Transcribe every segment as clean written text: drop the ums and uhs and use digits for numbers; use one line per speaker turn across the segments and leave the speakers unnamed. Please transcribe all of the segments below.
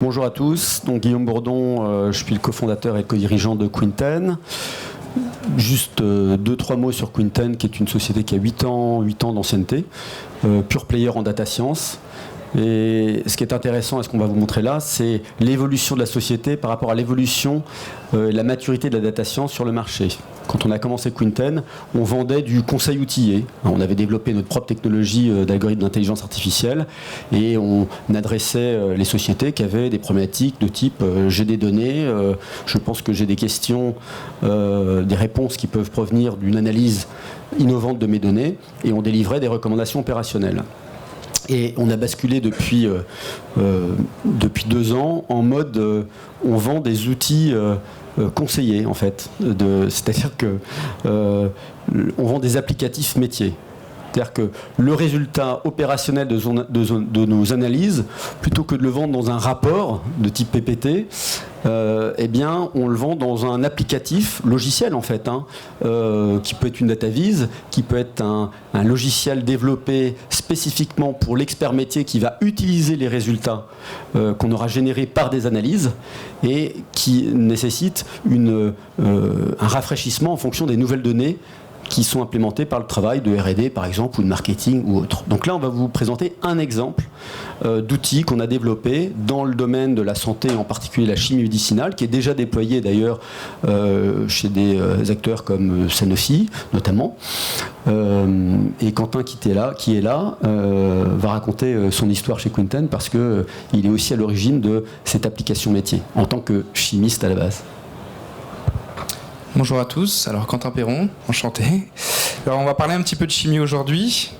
Bonjour à tous, donc Guillaume Bourdon, je suis le cofondateur et co-dirigeant de Quinten. Juste 2-3 mots sur Quinten, qui est une société qui a 8 ans d'ancienneté, pure player en data science. Et ce qui est intéressant, et ce qu'on va vous montrer là, c'est l'évolution de la société par rapport à l'évolution et la maturité de la data science sur le marché. Quand on a commencé Quinten, on vendait du conseil outillé. On avait développé notre propre technologie d'algorithme d'intelligence artificielle et on adressait les sociétés qui avaient des problématiques de type j'ai des données, je pense que j'ai des questions, des réponses qui peuvent provenir d'une analyse innovante de mes données, et on délivrait des recommandations opérationnelles. Et on a basculé depuis 2 ans en mode on vend des outils conseillés en fait. C'est-à-dire que on vend des applicatifs métiers. C'est-à-dire que le résultat opérationnel de nos analyses, plutôt que de le vendre dans un rapport de type PPT, eh bien, on le vend dans un applicatif logiciel en fait, qui peut être une data vise, qui peut être un logiciel développé spécifiquement pour l'expert métier qui va utiliser les résultats qu'on aura générés par des analyses et qui nécessite un rafraîchissement en fonction des nouvelles données qui sont implémentés par le travail de R&D par exemple, ou de marketing ou autre. Donc là on va vous présenter un exemple d'outils qu'on a développé dans le domaine de la santé, en particulier la chimie médicinale, qui est déjà déployé d'ailleurs chez des acteurs comme Sanofi notamment. Et Quentin qui est là va raconter son histoire chez Quinten parce qu'il est aussi à l'origine de cette application métier en tant que chimiste à la base.
Bonjour à tous, alors Quentin Perron, enchanté. Alors on va parler un petit peu de chimie aujourd'hui.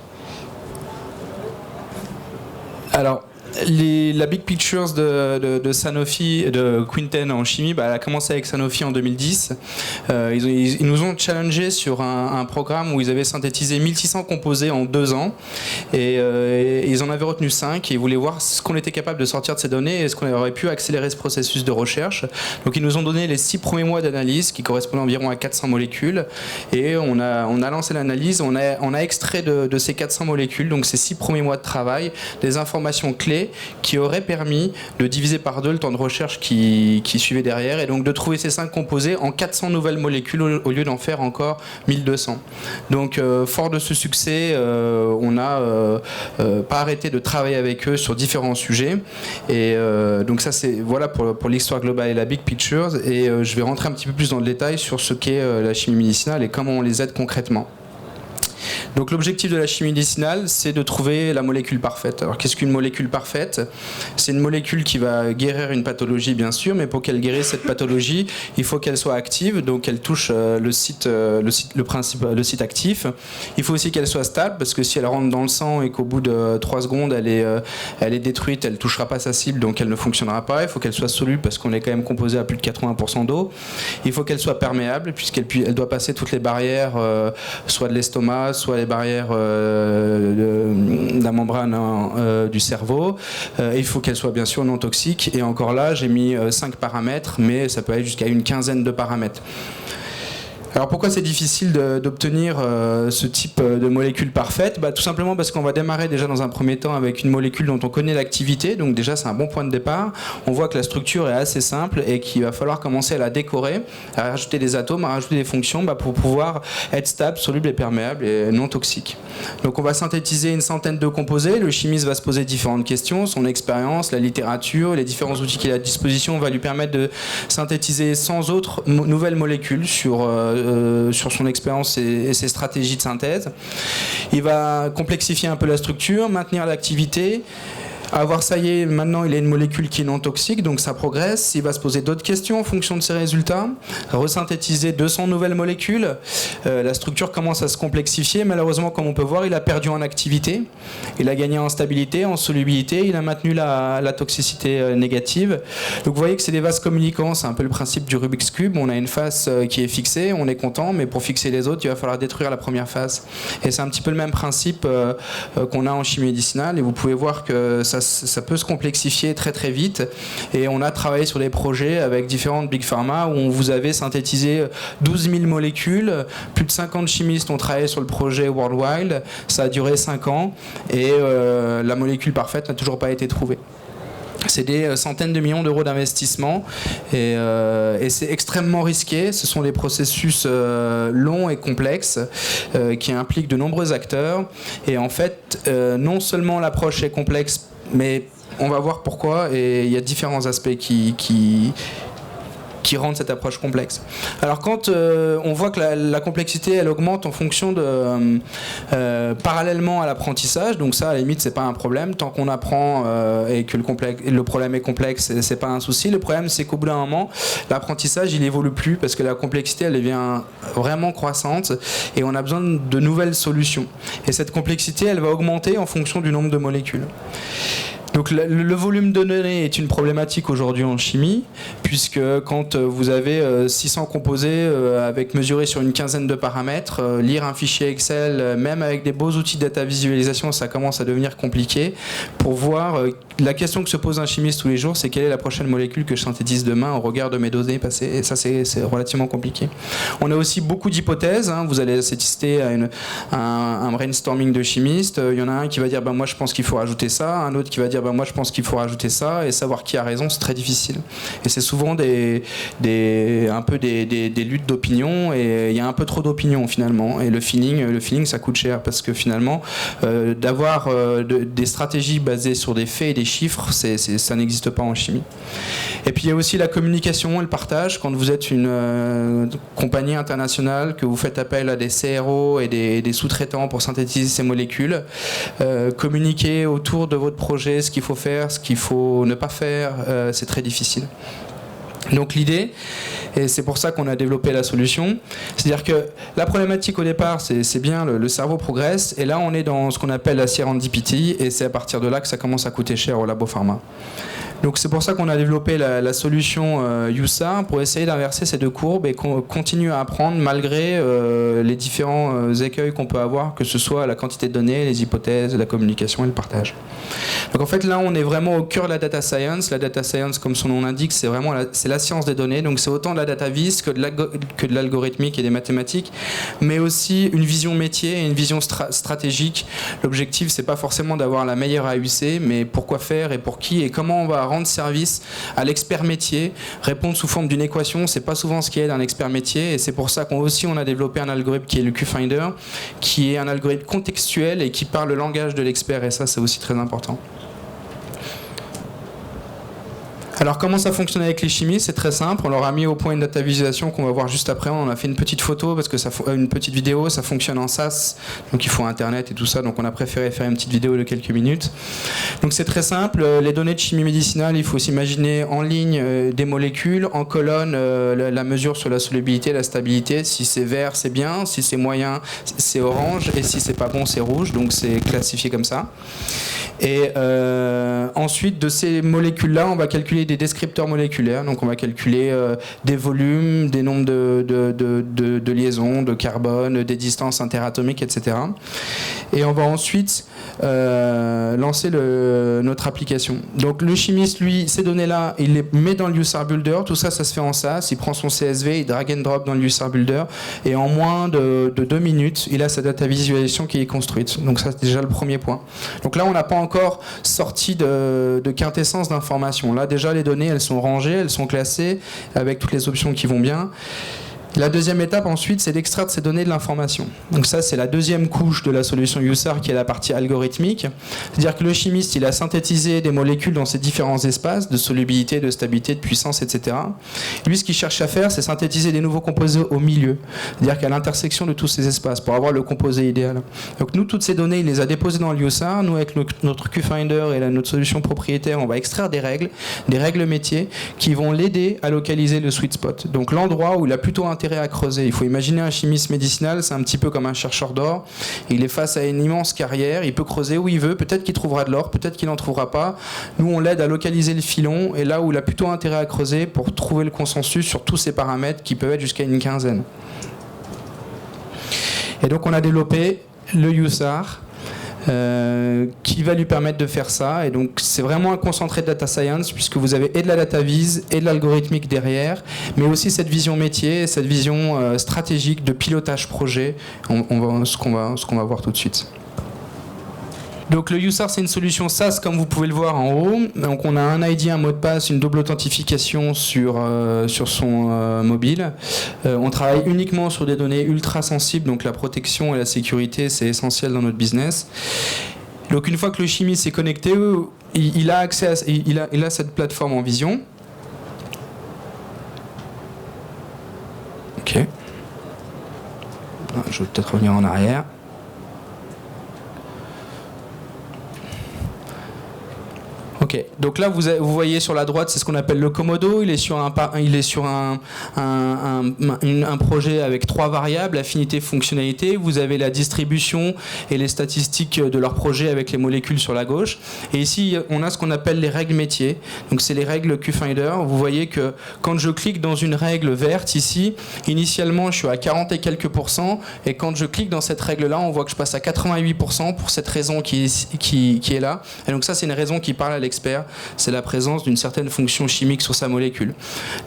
Alors, la big pictures de Sanofi, de Quinten en chimie, elle a commencé avec Sanofi en 2010. Ils nous ont challengé sur un programme où ils avaient synthétisé 1600 composés en 2 ans. Et ils en avaient retenu 5 et ils voulaient voir ce qu'on était capable de sortir de ces données et est-ce qu'on aurait pu accélérer ce processus de recherche. Donc ils nous ont donné les 6 premiers mois d'analyse qui correspondent environ à 400 molécules. Et on a lancé l'analyse, on a extrait de ces 400 molécules, donc ces 6 premiers mois de travail, des informations clés qui aurait permis de diviser par 2 le temps de recherche qui suivait derrière et donc de trouver ces 5 composés en 400 nouvelles molécules au lieu d'en faire encore 1200. Donc fort de ce succès, on n'a pas arrêté de travailler avec eux sur différents sujets et donc ça c'est voilà pour l'histoire globale et la big picture et je vais rentrer un petit peu plus dans le détail sur ce qu'est la chimie médicinale et comment on les aide concrètement. Donc l'objectif de la chimie médicinale, c'est de trouver la molécule parfaite. Alors qu'est-ce qu'une molécule parfaite ? C'est une molécule qui va guérir une pathologie bien sûr, mais pour qu'elle guérisse cette pathologie, il faut qu'elle soit active, donc qu'elle touche le site actif. Il faut aussi qu'elle soit stable, parce que si elle rentre dans le sang et qu'au bout de 3 secondes elle est détruite, elle ne touchera pas sa cible, donc elle ne fonctionnera pas. Il faut qu'elle soit soluble, parce qu'on est quand même composé à plus de 80% d'eau. Il faut qu'elle soit perméable, puisqu'elle doit passer toutes les barrières, soit de l'estomac, soit les barrières de la membrane du cerveau. Il faut qu'elle soit bien sûr non toxique. Et encore là, j'ai mis 5 paramètres, mais ça peut aller jusqu'à une quinzaine de paramètres. Alors pourquoi c'est difficile d'obtenir ce type de molécule parfaite ? Tout simplement parce qu'on va démarrer déjà dans un premier temps avec une molécule dont on connaît l'activité, donc déjà c'est un bon point de départ. On voit que la structure est assez simple et qu'il va falloir commencer à la décorer, à rajouter des atomes, à rajouter des fonctions pour pouvoir être stable, soluble et perméable et non toxique. Donc on va synthétiser une centaine de composés, le chimiste va se poser différentes questions, son expérience, la littérature, les différents outils qu'il a à disposition va lui permettre de synthétiser 100 autres nouvelles molécules sur son expérience et ses stratégies de synthèse. Il va complexifier un peu la structure, maintenir l'activité, avoir ça y est, maintenant il a une molécule qui est non toxique, donc ça progresse. Il va se poser d'autres questions en fonction de ses résultats, resynthétiser 200 nouvelles molécules. La structure commence à se complexifier. Malheureusement, comme on peut voir, il a perdu en activité, il a gagné en stabilité, en solubilité, il a maintenu la toxicité négative. Donc vous voyez que c'est des vases communicants, c'est un peu le principe du Rubik's Cube. On a une face qui est fixée, on est content, mais pour fixer les autres, il va falloir détruire la première face. Et c'est un petit peu le même principe qu'on a en chimie médicinale, et vous pouvez voir que ça peut se complexifier très très vite, et on a travaillé sur des projets avec différentes big pharma où on vous avait synthétisé 12 000 molécules, plus de 50 chimistes ont travaillé sur le projet Worldwide, ça a duré 5 ans et la molécule parfaite n'a toujours pas été trouvée. C'est des centaines de millions d'euros d'investissement et c'est extrêmement risqué. Ce sont des processus longs et complexes qui impliquent de nombreux acteurs. Et en fait, non seulement l'approche est complexe, mais on va voir pourquoi. Et il y a différents aspects qui rendent cette approche complexe. Alors quand on voit que la complexité elle augmente en fonction de parallèlement à l'apprentissage, donc ça à la limite c'est pas un problème tant qu'on apprend et que le problème est complexe, c'est pas un souci. Le problème c'est qu'au bout d'un moment l'apprentissage il évolue plus parce que la complexité elle devient vraiment croissante et on a besoin de nouvelles solutions. Et cette complexité elle va augmenter en fonction du nombre de molécules. Donc le volume de données est une problématique aujourd'hui en chimie, puisque quand vous avez 600 composés avec mesurés sur une quinzaine de paramètres, lire un fichier Excel, même avec des beaux outils de data visualisation, ça commence à devenir compliqué. Pour voir, la question que se pose un chimiste tous les jours, c'est quelle est la prochaine molécule que je synthétise demain au regard de mes données passées. Et ça, c'est relativement compliqué. On a aussi beaucoup d'hypothèses. Vous allez assister à un brainstorming de chimistes. Il y en a un qui va dire moi je pense qu'il faut rajouter ça, un autre qui va dire moi je pense qu'il faut rajouter ça, et savoir qui a raison c'est très difficile. Et c'est souvent des luttes d'opinion, et il y a un peu trop d'opinion finalement. Et le feeling ça coûte cher, parce que finalement d'avoir des stratégies basées sur des faits et des chiffres, ça n'existe pas en chimie. Et puis il y a aussi la communication et le partage. Quand vous êtes une compagnie internationale, que vous faites appel à des CRO et des sous-traitants pour synthétiser ces molécules, communiquer autour de votre projet ce qu'il faut faire, ce qu'il faut ne pas faire, c'est très difficile. Donc l'idée, et c'est pour ça qu'on a développé la solution, c'est-à-dire que la problématique au départ, c'est bien le cerveau progresse, et là on est dans ce qu'on appelle la serendipity, et c'est à partir de là que ça commence à coûter cher au labo pharma. Donc c'est pour ça qu'on a développé la solution USAR, pour essayer d'inverser ces deux courbes et qu'on continue à apprendre malgré les différents écueils qu'on peut avoir, que ce soit la quantité de données, les hypothèses, la communication et le partage. Donc en fait là on est vraiment au cœur de la data science. La data science, comme son nom l'indique, c'est vraiment c'est la science des données. Donc c'est autant de la data vis que de l'algorithmique et des mathématiques, mais aussi une vision métier et une vision stratégique. L'objectif c'est pas forcément d'avoir la meilleure AUC, mais pourquoi faire et pour qui et comment on va rendre service à l'expert métier. Répondre sous forme d'une équation, c'est pas souvent ce qui aide un expert métier, et c'est pour ça qu'on a développé un algorithme qui est le QFinder, qui est un algorithme contextuel et qui parle le langage de l'expert, et ça c'est aussi très important. Alors comment ça fonctionne avec les chimistes? C'est très simple, on leur a mis au point une data visualisation qu'on va voir juste après. On a fait une petite photo, parce que une petite vidéo, ça fonctionne en SaaS, donc il faut internet et tout ça, donc on a préféré faire une petite vidéo de quelques minutes. Donc c'est très simple, les données de chimie médicinale, il faut s'imaginer en ligne des molécules, en colonne la mesure sur la solubilité, la stabilité. Si c'est vert c'est bien, si c'est moyen c'est orange, et si c'est pas bon c'est rouge, donc c'est classifié comme ça. Et ensuite de ces molécules là on va calculer des descripteurs moléculaires, donc on va calculer des volumes, des nombres de liaisons, de carbone, des distances interatomiques, etc. Et on va ensuite lancer notre application. Donc le chimiste, lui, ces données-là, il les met dans le USAR Builder. Tout ça, ça se fait en SaaS. Il prend son CSV, il drag and drop dans le USAR Builder, et en moins de 2 minutes, il a sa data visualisation qui est construite. Donc ça, c'est déjà le premier point. Donc là, on n'a pas encore sorti de quintessence d'informations. Là, déjà, les données, elles sont rangées, elles sont classées avec toutes les options qui vont bien. La deuxième étape ensuite, c'est d'extraire de ces données de l'information. Donc ça, c'est la deuxième couche de la solution USAR, qui est la partie algorithmique. C'est-à-dire que le chimiste, il a synthétisé des molécules dans ces différents espaces de solubilité, de stabilité, de puissance, etc. Lui, ce qu'il cherche à faire, c'est synthétiser des nouveaux composés au milieu. C'est-à-dire qu'à l'intersection de tous ces espaces, pour avoir le composé idéal. Donc nous, toutes ces données, il les a déposées dans le USAR. Nous, avec notre QFinder et notre solution propriétaire, on va extraire des règles métiers, qui vont l'aider à localiser le sweet spot. Donc l'endroit où il a plutôt intérêt à creuser. Il faut imaginer un chimiste médicinal, c'est un petit peu comme un chercheur d'or. Il est face à une immense carrière, il peut creuser où il veut, peut-être qu'il trouvera de l'or, peut-être qu'il n'en trouvera pas. Nous, on l'aide à localiser le filon, et là où il a plutôt intérêt à creuser pour trouver le consensus sur tous ces paramètres qui peuvent être jusqu'à une quinzaine. Et donc on a développé le USAR, qui va lui permettre de faire ça. Et donc c'est vraiment un concentré de data science, puisque vous avez et de la data vise et de l'algorithmique derrière, mais aussi cette vision métier, cette vision stratégique de pilotage projet, ce qu'on va voir tout de suite. Donc le USAR, c'est une solution SaaS, comme vous pouvez le voir en haut. Donc on a un ID, un mot de passe, une double authentification sur son mobile. On travaille uniquement sur des données ultra sensibles, donc la protection et la sécurité, c'est essentiel dans notre business. Donc une fois que le Shimi s'est connecté, il a accès il a cette plateforme en vision. Ok. Je vais peut-être revenir en arrière. Ok, donc là vous voyez sur la droite, c'est ce qu'on appelle le Komodo. Il est sur un projet avec 3 variables, affinité, fonctionnalité. Vous avez la distribution et les statistiques de leur projet avec les molécules sur la gauche. Et ici, on a ce qu'on appelle les règles métiers. Donc c'est les règles QFinder. Vous voyez que quand je clique dans une règle verte ici, initialement je suis à 40 et quelques %. Et quand je clique dans cette règle-là, on voit que je passe à 88% pour cette raison qui est là. Et donc ça, c'est une raison qui parle à l'expert, c'est la présence d'une certaine fonction chimique sur sa molécule.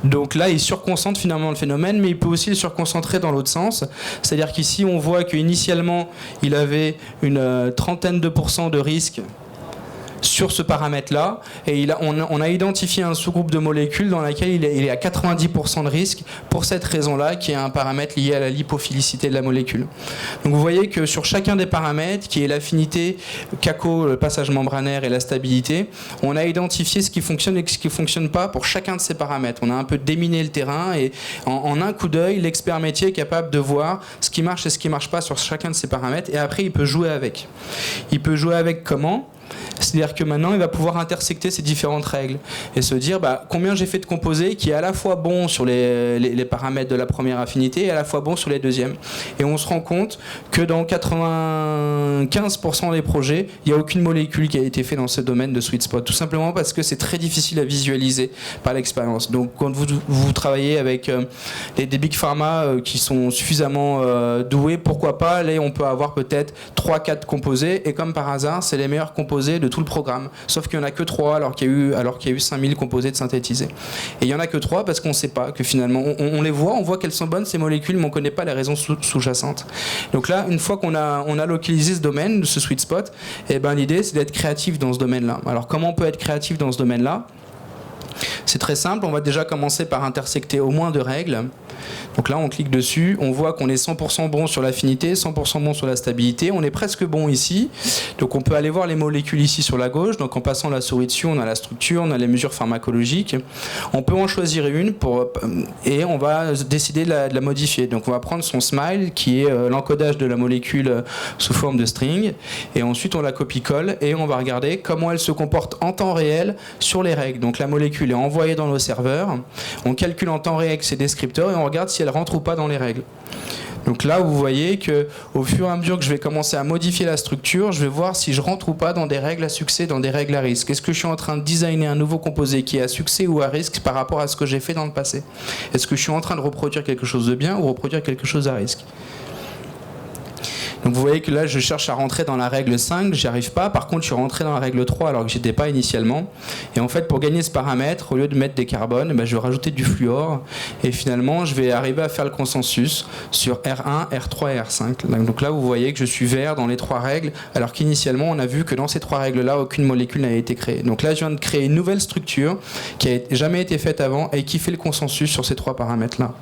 Donc là, il surconcentre finalement le phénomène, mais il peut aussi le surconcentrer dans l'autre sens. C'est-à-dire qu'ici, on voit qu'initialement, il avait une trentaine de % de risque sur ce paramètre-là, et on a identifié un sous-groupe de molécules dans lequel il est à 90% de risque pour cette raison-là, qui est un paramètre lié à la lipophilicité de la molécule. Donc vous voyez que sur chacun des paramètres, qui est l'affinité, CACO, le passage membranaire et la stabilité, on a identifié ce qui fonctionne et ce qui ne fonctionne pas pour chacun de ces paramètres. On a un peu déminé le terrain, et en un coup d'œil, l'expert métier est capable de voir ce qui marche et ce qui ne marche pas sur chacun de ces paramètres, et après il peut jouer avec. Il peut jouer avec comment ? C'est-à-dire que maintenant, il va pouvoir intersecter ces différentes règles et se dire combien j'ai fait de composés qui est à la fois bon sur les paramètres de la première affinité et à la fois bon sur les deuxièmes. Et on se rend compte que dans 95% des projets, il n'y a aucune molécule qui a été faite dans ce domaine de sweet spot, tout simplement parce que c'est très difficile à visualiser par l'expérience. Donc quand vous travaillez avec des big pharma qui sont suffisamment doués, pourquoi pas, là on peut avoir peut-être 3-4 composés, et comme par hasard, c'est les meilleurs composés de tout le programme, sauf qu'il n'y en a que 3 alors qu'il y a eu 5000 composés de synthétisés. Et il n'y en a que 3 parce qu'on ne sait pas, que finalement on les voit, on voit qu'elles sont bonnes ces molécules, mais on ne connaît pas les raisons sous-jacentes. Donc là, une fois qu'on a localisé ce domaine, ce sweet spot, l'idée c'est d'être créatif dans ce domaine-là. Alors comment on peut être créatif dans ce domaine-là ? C'est très simple, on va déjà commencer par intersecter au moins 2 règles. Donc là, on clique dessus, on voit qu'on est 100% bon sur l'affinité, 100% bon sur la stabilité, on est presque bon ici. Donc on peut aller voir les molécules ici sur la gauche, donc en passant la souris dessus, on a la structure, on a les mesures pharmacologiques. On peut en choisir une et on va décider de la modifier. Donc on va prendre son smile, qui est l'encodage de la molécule sous forme de string, et ensuite on la copie-colle et on va regarder comment elle se comporte en temps réel sur les règles. Donc la molécule est envoyée dans nos serveurs, on calcule en temps réel ses descripteurs et on regarde si elle rentre ou pas dans les règles. Donc là, vous voyez qu'au fur et à mesure que je vais commencer à modifier la structure, je vais voir si je rentre ou pas dans des règles à succès, dans des règles à risque. Est-ce que je suis en train de designer un nouveau composé qui est à succès ou à risque par rapport à ce que j'ai fait dans le passé ? Est-ce que je suis en train de reproduire quelque chose de bien ou reproduire quelque chose à risque ? Donc vous voyez que là, je cherche à rentrer dans la règle 5, j'y arrive pas. Par contre, je suis rentré dans la règle 3 alors que j'y étais pas initialement. Et en fait, pour gagner ce paramètre, au lieu de mettre des carbones, je vais rajouter du fluor. Et finalement, je vais arriver à faire le consensus sur R1, R3 et R5. Donc là, vous voyez que je suis vert dans les 3 règles, alors qu'initialement, on a vu que dans ces 3 règles-là, aucune molécule n'avait été créée. Donc là, je viens de créer une nouvelle structure qui n'a jamais été faite avant et qui fait le consensus sur ces 3 paramètres-là.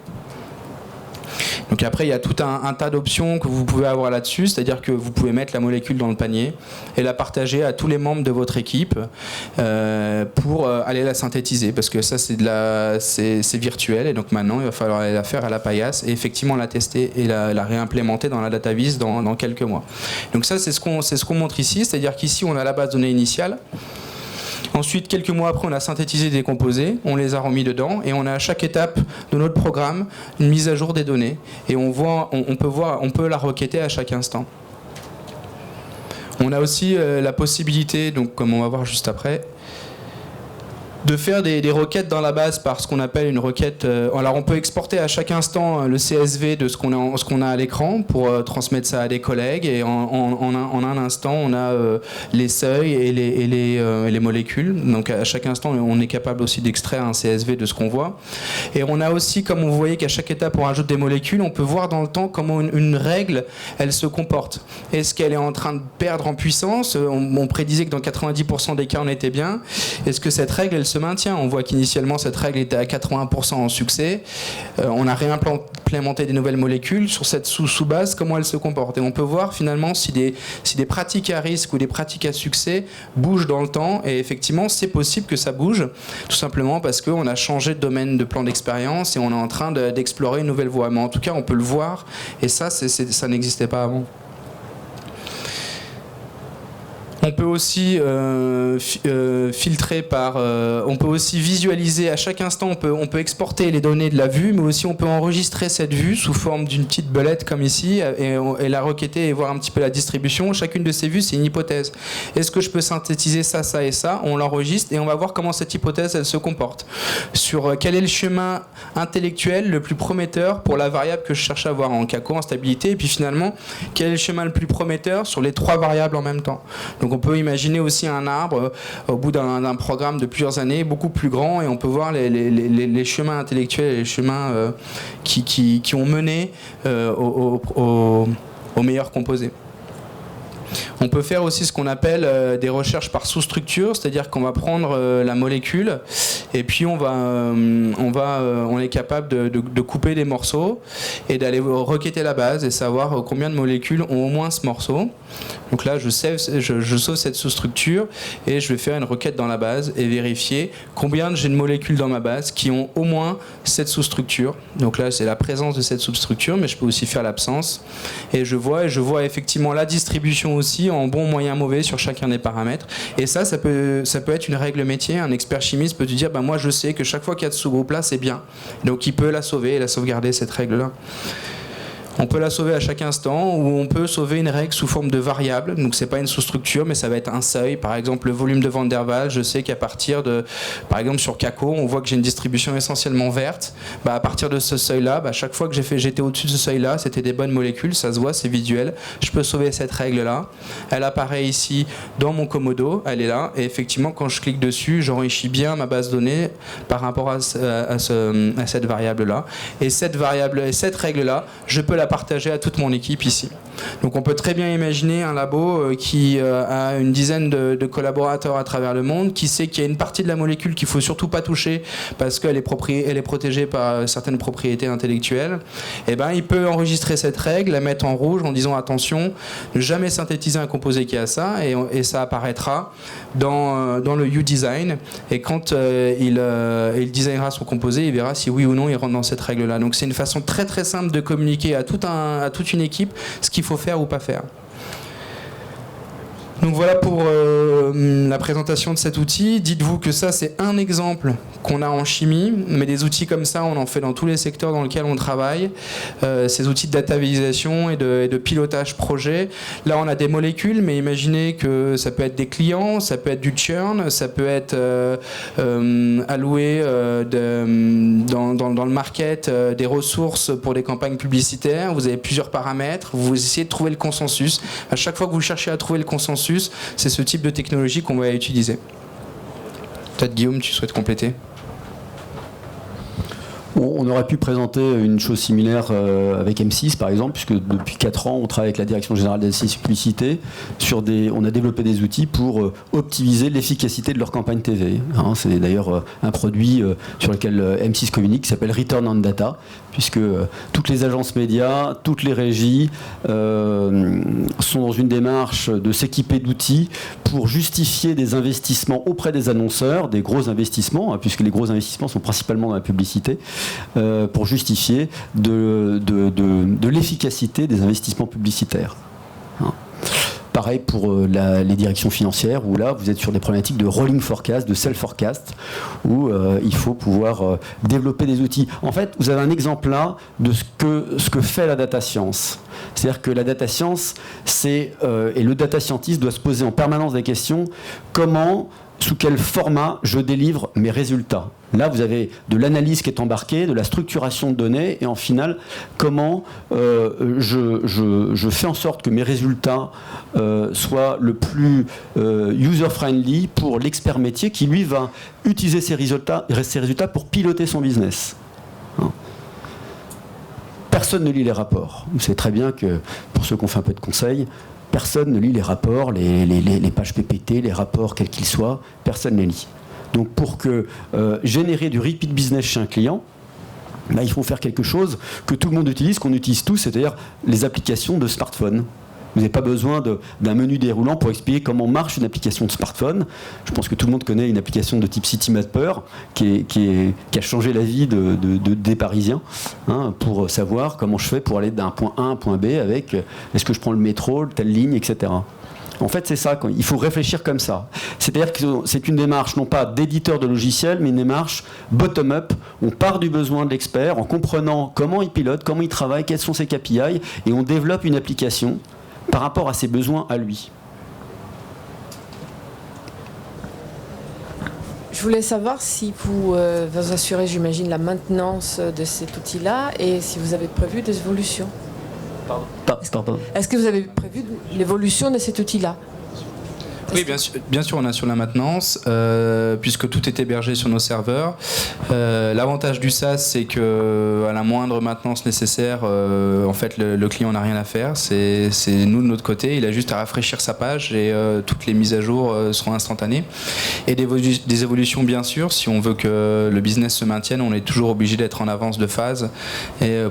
Donc après, il y a tout un tas d'options que vous pouvez avoir là-dessus, c'est-à-dire que vous pouvez mettre la molécule dans le panier et la partager à tous les membres de votre équipe pour aller la synthétiser, parce que ça c'est virtuel, et donc maintenant il va falloir aller la faire à la paillasse et effectivement la tester et la réimplémenter dans la database dans quelques mois. Donc ça c'est ce qu'on montre ici, c'est-à-dire qu'ici on a la base de données initiale. Ensuite, quelques mois après, on a synthétisé des composés, on les a remis dedans, et on a à chaque étape de notre programme une mise à jour des données. Et on peut la requêter à chaque instant. On a aussi la possibilité, donc comme on va voir juste après, de faire des requêtes dans la base par ce qu'on appelle une requête. Alors on peut exporter à chaque instant le CSV de ce qu'on a à l'écran pour transmettre ça à des collègues, et en un instant on a les seuils et les molécules. Donc à chaque instant on est capable aussi d'extraire un CSV de ce qu'on voit. Et on a aussi, comme vous voyez qu'à chaque étape on rajoute des molécules, on peut voir dans le temps comment une règle elle se comporte. Est-ce qu'elle est en train de perdre en puissance? On prédisait que dans 90% des cas on était bien. Est-ce que cette règle elle se maintient? On voit qu'initialement cette règle était à 80% en succès. On a réimplémenté des nouvelles molécules sur cette sous-base, comment elle se comporte. Et on peut voir finalement si des pratiques à risque ou des pratiques à succès bougent dans le temps. Et effectivement c'est possible que ça bouge, tout simplement parce qu'on a changé de domaine de plan d'expérience et on est en train d'explorer une nouvelle voie. Mais en tout cas on peut le voir, et ça n'existait pas avant. On peut aussi filtrer on peut aussi visualiser à chaque instant. On peut exporter les données de la vue, mais aussi on peut enregistrer cette vue sous forme d'une petite belette comme ici et la requêter et voir un petit peu la distribution. Chacune de ces vues, c'est une hypothèse. Est-ce que je peux synthétiser ça, ça et ça? On l'enregistre et on va voir comment cette hypothèse elle se comporte. Sur quel est le chemin intellectuel le plus prometteur pour la variable que je cherche à voir en CACO, en stabilité, et puis finalement quel est le chemin le plus prometteur sur les trois variables en même temps. Donc on peut imaginer aussi un arbre au bout d'un programme de plusieurs années, beaucoup plus grand, et on peut voir les chemins intellectuels et les chemins qui ont mené au meilleur composé. On peut faire aussi ce qu'on appelle des recherches par sous-structure, c'est-à-dire qu'on va prendre la molécule et puis on est capable de couper des morceaux et d'aller requêter la base et savoir combien de molécules ont au moins ce morceau. Donc là, je sauve cette sous-structure et je vais faire une requête dans la base et vérifier combien j'ai de molécules dans ma base qui ont au moins cette sous-structure. Donc là, c'est la présence de cette sous-structure, mais je peux aussi faire l'absence. Et je vois effectivement la distribution aussi en bon, moyen, mauvais sur chacun des paramètres. Et ça peut être une règle métier. Un expert chimiste peut te dire, moi je sais que chaque fois qu'il y a de ce groupe-là, c'est bien. Donc il peut la sauver et la sauvegarder, cette règle-là. On peut la sauver à chaque instant, ou on peut sauver une règle sous forme de variable. Donc c'est pas une sous-structure, mais ça va être un seuil. Par exemple, le volume de Van der Waals, je sais qu'à partir de, par exemple sur CACO, on voit que j'ai une distribution essentiellement verte. À partir de ce seuil-là, chaque fois que j'étais au-dessus de ce seuil-là, c'était des bonnes molécules, ça se voit, c'est visuel. Je peux sauver cette règle-là. Elle apparaît ici dans mon Komodo, elle est là. Et effectivement, quand je clique dessus, j'enrichis bien ma base de données par rapport à cette variable-là. Et cette règle-là, je peux la partager à toute mon équipe ici. Donc on peut très bien imaginer un labo qui a une dizaine de collaborateurs à travers le monde, qui sait qu'il y a une partie de la molécule qu'il ne faut surtout pas toucher parce qu'elle est protégée par certaines propriétés intellectuelles. Et il peut enregistrer cette règle, la mettre en rouge en disant attention, ne jamais synthétiser un composé qui a ça, et ça apparaîtra dans le U-Design, et quand il designera son composé, il verra si oui ou non il rentre dans cette règle-là. Donc c'est une façon très très simple de communiquer à toute une équipe ce qu'il faut faire ou pas faire. Donc voilà pour la présentation de cet outil. Dites-vous que ça, c'est un exemple qu'on a en chimie, mais des outils comme ça, on en fait dans tous les secteurs dans lesquels on travaille. Ces outils de data visualisation et de pilotage projet. Là, on a des molécules, mais imaginez que ça peut être des clients, ça peut être du churn, ça peut être alloué dans le market des ressources pour des campagnes publicitaires. Vous avez plusieurs paramètres, vous essayez de trouver le consensus. À chaque fois que vous cherchez à trouver le consensus, c'est ce type de technologie qu'on va utiliser. Peut-être Guillaume, tu souhaites compléter ?
On aurait pu présenter une chose similaire avec M6 par exemple, puisque depuis 4 ans on travaille avec la Direction Générale des Publicités on a développé des outils pour optimiser l'efficacité de leur campagne TV. C'est d'ailleurs un produit sur lequel M6 communique qui s'appelle Return on Data, puisque toutes les agences médias, toutes les régies sont dans une démarche de s'équiper d'outils pour justifier des investissements auprès des annonceurs, des gros investissements, puisque les gros investissements sont principalement dans la publicité, pour justifier de l'efficacité des investissements publicitaires. Pareil pour les directions financières, où là vous êtes sur des problématiques de rolling forecast, de self-forecast, où il faut pouvoir développer des outils. En fait, vous avez un exemple là de ce que fait la data science. C'est-à-dire que la data science, et le data scientist doit se poser en permanence des questions, comment sous quel format je délivre mes résultats. Là, vous avez de l'analyse qui est embarquée, de la structuration de données, et en final, comment je fais en sorte que mes résultats soient le plus user-friendly pour l'expert métier qui, lui, va utiliser ces résultats pour piloter son business. Personne ne lit les rapports. Vous savez très bien que, pour ceux qui ont fait un peu de conseils, personne ne lit les rapports, les pages PPT, les rapports quels qu'ils soient, personne ne les lit. Donc pour générer du repeat business chez un client, là, il faut faire quelque chose que tout le monde utilise, qu'on utilise tous, c'est-à-dire les applications de smartphone. Vous n'avez pas besoin d'un menu déroulant pour expliquer comment marche une application de smartphone. Je pense que tout le monde connaît une application de type Citymapper qui a changé la vie des Parisiens, pour savoir comment je fais pour aller d'un point A à un point B avec est-ce que je prends le métro, telle ligne, etc. En fait, c'est ça, il faut réfléchir comme ça. C'est-à-dire que c'est une démarche, non pas d'éditeur de logiciels, mais une démarche bottom-up. On part du besoin de l'expert en comprenant comment il pilote, comment il travaille, quels sont ses KPI, et on développe une application par rapport à ses besoins à lui.
Je voulais savoir si vous vous assurez, j'imagine, la maintenance de cet outil-là et si vous avez prévu des évolutions.
Pardon.
Est-ce que vous avez prévu l'évolution de cet outil-là ?
Oui, bien sûr, on assure la maintenance, puisque tout est hébergé sur nos serveurs. L'avantage du SaaS, c'est qu'à la moindre maintenance nécessaire, en fait, le client n'a rien à faire. C'est nous de notre côté. Il a juste à rafraîchir sa page et toutes les mises à jour seront instantanées. Et des évolutions, bien sûr. Si on veut que le business se maintienne, on est toujours obligé d'être en avance de phase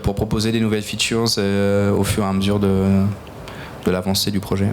pour proposer des nouvelles features au fur et à mesure de l'avancée du projet.